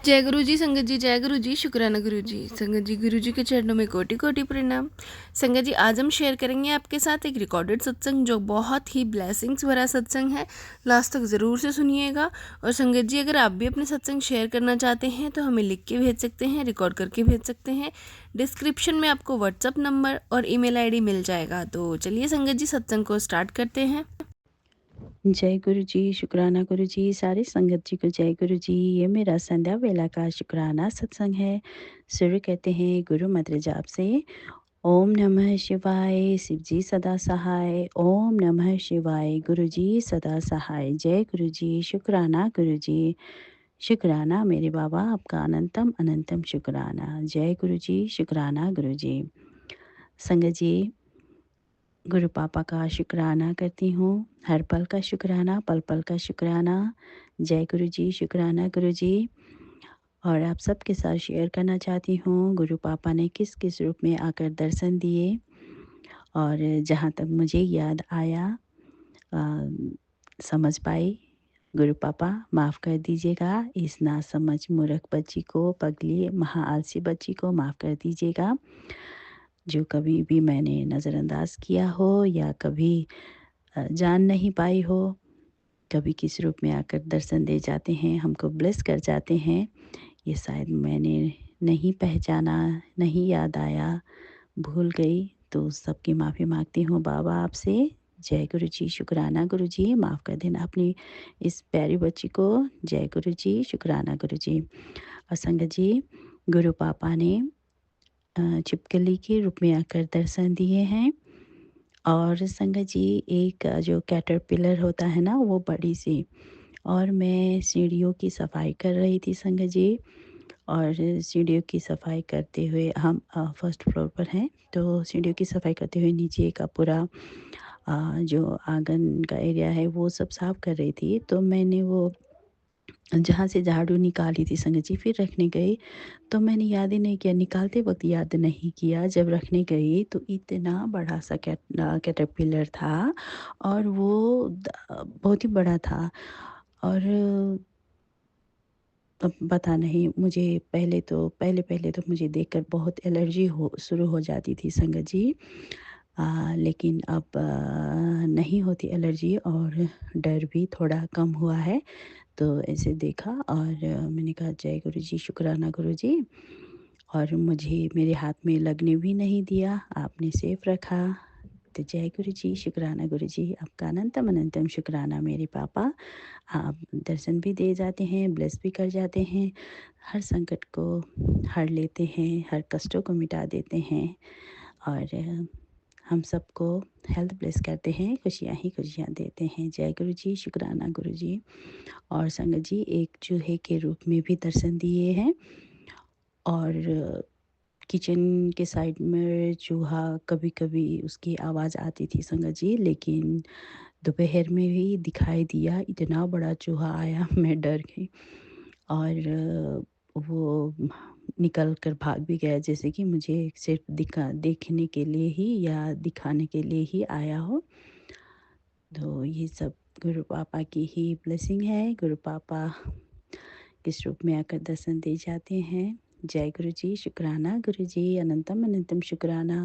जय गुरु जी संगत जी, जय गुरु जी, शुक्राना गुरु जी। संगत जी, गुरु जी के चरणों में कोटि कोटि प्रणाम। संगत जी, आज हम शेयर करेंगे आपके साथ एक रिकॉर्डेड सत्संग जो बहुत ही ब्लेसिंग्स भरा सत्संग है। लास्ट तक ज़रूर से सुनिएगा। और संगत जी, अगर आप भी अपने सत्संग शेयर करना चाहते हैं तो हमें लिख के भेज सकते हैं, रिकॉर्ड करके भेज सकते हैं। डिस्क्रिप्शन में आपको व्हाट्सअप नंबर और ईमेल आईडी मिल जाएगा। तो चलिए संगत जी, सत्संग को स्टार्ट करते हैं। जय गुरु जी, शुक्राना गुरु जी, सारे संगत जी को जय गुरु जी। ये मेरा संध्या वेला का शुक्राना सत्संग है। शुरू कहते हैं गुरु मंत्र जाप से। ओम नमः शिवाय, शिव जी सदा सहाय। ओम नमः शिवाय, गुरु जी सदा सहाय। जय गुरु जी, शुक्राना गुरु जी। शुक्राना मेरे बाबा, आपका अनंतम अनंतम शुक्राना। जय गुरु जी, शुक्राना गुरु जी। संगत जी, गुरु पापा का शुक्राना करती हूँ। हर पल का शुक्राना, पल पल का शुक्राना। जय गुरु जी, शुक्राना गुरु जी। और आप सबके साथ शेयर करना चाहती हूँ गुरु पापा ने किस किस रूप में आकर दर्शन दिए। और जहाँ तक मुझे याद आया, समझ पाई, गुरु पापा माफ़ कर दीजिएगा इस नासमझ मूर्ख बच्ची को, पगली महाआलसी बच्ची को माफ़ कर दीजिएगा, जो कभी भी मैंने नज़रअंदाज किया हो या कभी जान नहीं पाई हो। कभी किस रूप में आकर दर्शन दे जाते हैं, हमको ब्लेस कर जाते हैं। ये शायद मैंने नहीं पहचाना, नहीं याद आया, भूल गई, तो सबकी माफ़ी मांगती हूँ बाबा आपसे। जय गुरु जी, शुक्राना गुरु जी, माफ़ कर देना अपनी इस प्यारी बच्ची को। जय गुरु जी, शुक्राना गुरु जी। और संगत जी, गुरु पापा ने छिपकली के रूप में आकर दर्शन दिए हैं। और संगत जी, एक जो कैटरपिलर होता है ना, वो बड़ी सी, और मैं सीढ़ियों की सफाई कर रही थी संगत जी। और सीढ़ियों की सफाई करते हुए हम फर्स्ट फ्लोर पर हैं, तो सीढ़ियों की सफाई करते हुए नीचे का पूरा जो आंगन का एरिया है वो सब साफ कर रही थी। तो मैंने वो जहाँ से झाड़ू निकाली थी संगत जी, फिर रखने गई, तो मैंने याद ही नहीं किया, निकालते वक़्त याद नहीं किया। जब रखने गई तो इतना बड़ा सा कैटरपिलर था, और वो बहुत ही बड़ा था। और अब पता नहीं, मुझे पहले तो मुझे देखकर बहुत एलर्जी हो शुरू हो जाती थी संगत जी। लेकिन अब नहीं होती एलर्जी, और डर भी थोड़ा कम हुआ है। तो ऐसे देखा, और मैंने कहा जय गुरु जी, शुक्राना गुरु जी। और मुझे मेरे हाथ में लगने भी नहीं दिया, आपने सेफ रखा। तो जय गुरु जी, शुक्राना गुरु जी, आपका अनंतम अनंतम शुक्राना मेरे पापा। आप दर्शन भी दे जाते हैं, ब्लेस भी कर जाते हैं, हर संकट को हर लेते हैं, हर कष्टों को मिटा देते हैं। और हम सबको हेल्थ ब्लेस करते हैं, खुशियाँ ही खुशियाँ देते हैं। जय गुरु जी, शुक्राना गुरु जी। और संगत जी, एक चूहे के रूप में भी दर्शन दिए हैं। और किचन के साइड में चूहा, कभी-कभी उसकी आवाज़ आती थी संगत जी, लेकिन दोपहर में भी दिखाई दिया, इतना बड़ा चूहा आया, मैं डर गई। और वो निकल कर भाग भी गया, जैसे कि मुझे सिर्फ़ देखने के लिए ही या दिखाने के लिए ही आया हो। तो ये सब गुरु पापा की ही ब्लेसिंग है। गुरु पापा किस रूप में आकर दर्शन दे जाते हैं। जय गुरु जी, शुक्राना गुरु जी, अनंतम अनंतम शुक्राना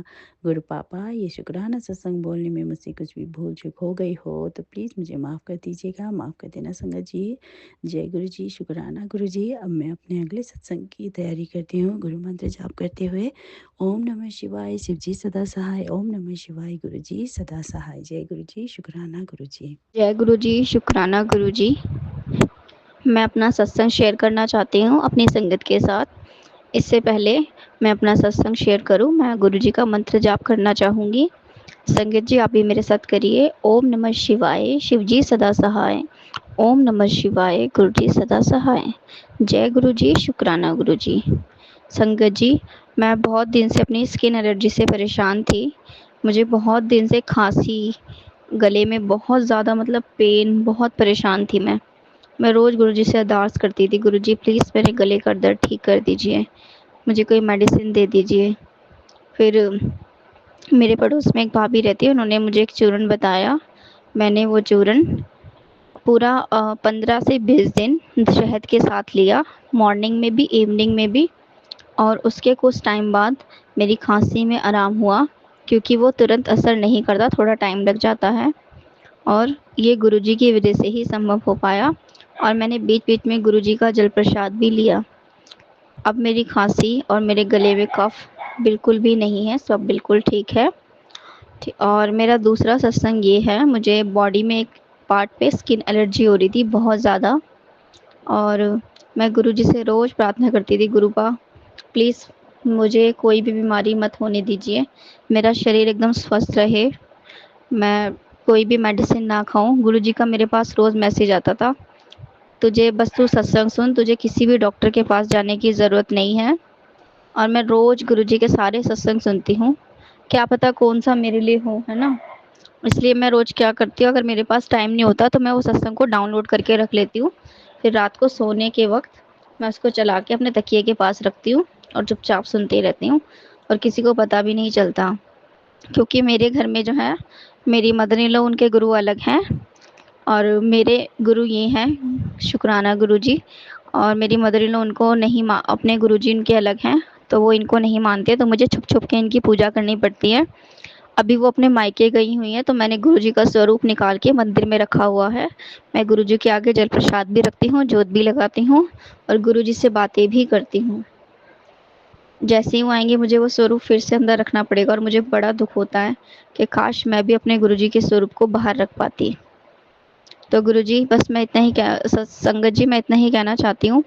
गुरु पापा। ये शुक्राना सत्संग बोलने में मुझसे कुछ भी भूल चूक हो गई हो तो प्लीज़ मुझे माफ़ कर दीजिएगा, माफ़ कर देना संगत जी। जय गुरु जी, शुक्राना गुरु जी। अब मैं अपने अगले सत्संग की तैयारी करती हूँ गुरु मंत्र जाप करते हुए। ओम नमः शिवाय, शिव जी सदा सहाय। ओम नमः शिवाय, गुरु जी सदा सहाय। जय गुरु जी, शुक्राना गुरु जी। जय गुरु जी, शुक्राना गुरु जी। मैं अपना सत्संग शेयर करना चाहती हूँ अपनी संगत के साथ। इससे पहले मैं अपना सत्संग शेयर करूँ, मैं गुरु जी का मंत्र जाप करना चाहूँगी। संगत जी, आप भी मेरे साथ करिए। ओम नमः शिवाय, शिव जी सदा सहाय। ओम नमः शिवाय, गुरु जी सदा सहाय। जय गुरु जी, शुक्राना गुरु जी। संगत जी, मैं बहुत दिन से अपनी स्किन एलर्जी से परेशान थी। मुझे बहुत दिन से खांसी, गले में बहुत ज़्यादा मतलब पेन, बहुत परेशान थी मैं रोज़ गुरुजी से अरदास करती थी, गुरुजी प्लीज़ मेरे गले का दर्द ठीक कर दीजिए, मुझे कोई मेडिसिन दे दीजिए। फिर मेरे पड़ोस में एक भाभी रहती है, उन्होंने मुझे एक चूरन बताया। मैंने वो चूरन पूरा 15 से 20 दिन शहद के साथ लिया, मॉर्निंग में भी इवनिंग में भी। और उसके कुछ टाइम बाद मेरी खांसी में आराम हुआ, क्योंकि वो तुरंत असर नहीं करता, थोड़ा टाइम लग जाता है। और ये गुरुजी की वजह से ही संभव हो पाया। और मैंने बीच बीच में गुरुजी का जल प्रसाद भी लिया। अब मेरी खांसी और मेरे गले में कफ बिल्कुल भी नहीं है, सब बिल्कुल ठीक है। और मेरा दूसरा सत्संग ये है, मुझे बॉडी में एक पार्ट पे स्किन एलर्जी हो रही थी बहुत ज़्यादा। और मैं गुरुजी से रोज़ प्रार्थना करती थी, गुरुपा प्लीज़ मुझे कोई भी बीमारी मत होने दीजिए, मेरा शरीर एकदम स्वस्थ रहे, मैं कोई भी मेडिसिन ना खाऊं। गुरुजी का मेरे पास रोज़ मैसेज आता था, तुझे बस तू सत्संग सुन, तुझे किसी भी डॉक्टर के पास जाने की ज़रूरत नहीं है। और मैं रोज़ गुरुजी के सारे सत्संग सुनती हूँ, क्या पता कौन सा मेरे लिए हो, है ना। इसलिए मैं रोज़ क्या करती हूँ, अगर मेरे पास टाइम नहीं होता तो मैं वो सत्संग को डाउनलोड करके रख लेती हूँ। फिर रात को सोने के वक्त मैं उसको चला के अपने तकिए के पास रखती हूँ और चुपचाप सुनती रहती हूँ, और किसी को पता भी नहीं चलता। क्योंकि मेरे घर में जो है, मेरी मदर इन लॉ, उनके गुरु अलग हैं और मेरे गुरु ये हैं शुक्राना गुरुजी। और मेरी मदर इन लॉ उनको नहीं अपने गुरुजी उनके अलग हैं, तो वो इनको नहीं मानते, तो मुझे छुप छुप के इनकी पूजा करनी पड़ती है। अभी वो अपने मायके गई हुई हैं, तो मैंने गुरुजी का स्वरूप निकाल के मंदिर में रखा हुआ है। मैं गुरुजी के आगे जल प्रसाद भी रखती हूँ, जोत भी लगाती हूँ और गुरुजी से बातें भी करती हूँ। जैसे ही वो आएंगे मुझे वो स्वरूप फिर से अंदर रखना पड़ेगा, और मुझे बड़ा दुख होता है कि काश मैं भी अपने गुरुजी के स्वरूप को बाहर रख पाती। तो गुरुजी बस मैं इतना ही संगत जी मैं इतना ही कहना चाहती हूँ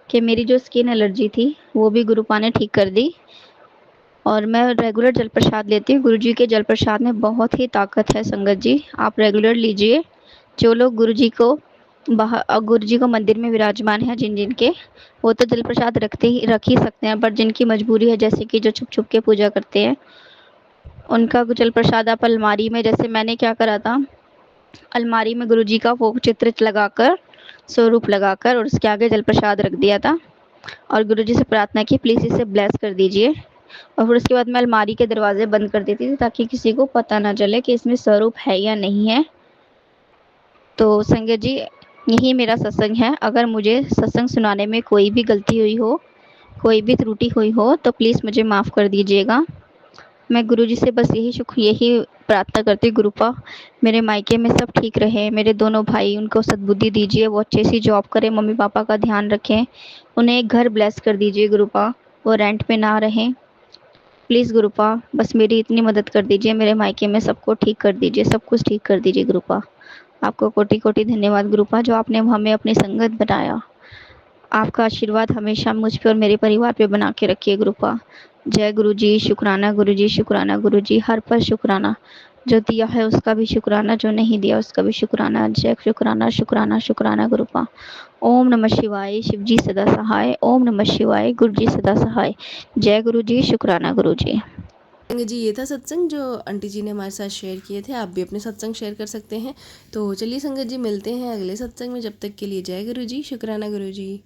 कि मेरी जो स्किन एलर्जी थी वो भी गुरुपा ने ठीक कर दी। और मैं रेगुलर जल प्रसाद लेती हूँ। गुरुजी के जल प्रसाद में बहुत ही ताकत है संगत जी, आप रेगुलर लीजिए। जो लोग गुरुजी को मंदिर में विराजमान है, जिन जिन के, वो तो जल प्रसाद रख ही सकते हैं, पर जिनकी मजबूरी है, जैसे कि जो छुप छुप के पूजा करते हैं, उनका जल प्रसाद आप अलमारी में, जैसे मैंने क्या करा था, अलमारी में गुरुजी का वो चित्र लगाकर, स्वरूप लगाकर, और उसके आगे जल प्रसाद रख दिया था और गुरुजी से प्रार्थना की प्लीज़ इसे ब्लेस कर दीजिए। और फिर उसके बाद मैं अलमारी के दरवाजे बंद कर देती थी, ताकि किसी को पता ना चले कि इसमें स्वरूप है या नहीं है। तो संगत जी यही मेरा सत्संग है। अगर मुझे सत्संग सुनाने में कोई भी गलती हुई हो, कोई भी त्रुटि हुई हो, तो प्लीज़ मुझे माफ़ कर दीजिएगा। मैं गुरुजी से बस यही प्रार्थना करती हूँ, गुरुपा मेरे मायके में सब ठीक रहे, मेरे दोनों भाई, उनको सद्बुद्धि दीजिए, वो अच्छी सी जॉब करें, मम्मी पापा का ध्यान रखें, उन्हें एक घर ब्लेस कर दीजिए गुरुपा, वो रेंट पे ना रहें। प्लीज़ गुरुपा बस मेरी इतनी मदद कर दीजिए, मेरे मायके में सबको ठीक कर दीजिए, सब कुछ ठीक कर दीजिए गुरुपा। आपको कोटि कोटि धन्यवाद गुरुपा, जो आपने हमें अपनी संगत बनाया। आपका आशीर्वाद हमेशा मुझ पे और मेरे परिवार पे बना के रखिए गुरुपा। जय गुरुजी, शुक्राना गुरुजी, शुक्राना गुरुजी, हर पल शुक्राना। जो दिया है उसका भी शुक्राना, जो नहीं दिया उसका भी शुक्राना। जय शुक्राना शुक्राना शुक्राना गुरुपा। ओम नमः शिवाय, शिवजी सदा सहाय। ओम नमः शिवाय, गुरुजी सदा सहाय। जय गुरुजी, शुक्राना गुरुजी। संगत जी ये था सत्संग जो आंटी जी ने हमारे साथ शेयर किए थे। आप भी अपने सत्संग शेयर कर सकते हैं। तो चलिए संगत जी मिलते हैं अगले सत्संग में, जब तक के लिए जय गुरु जी, शुक्राना गुरु जी।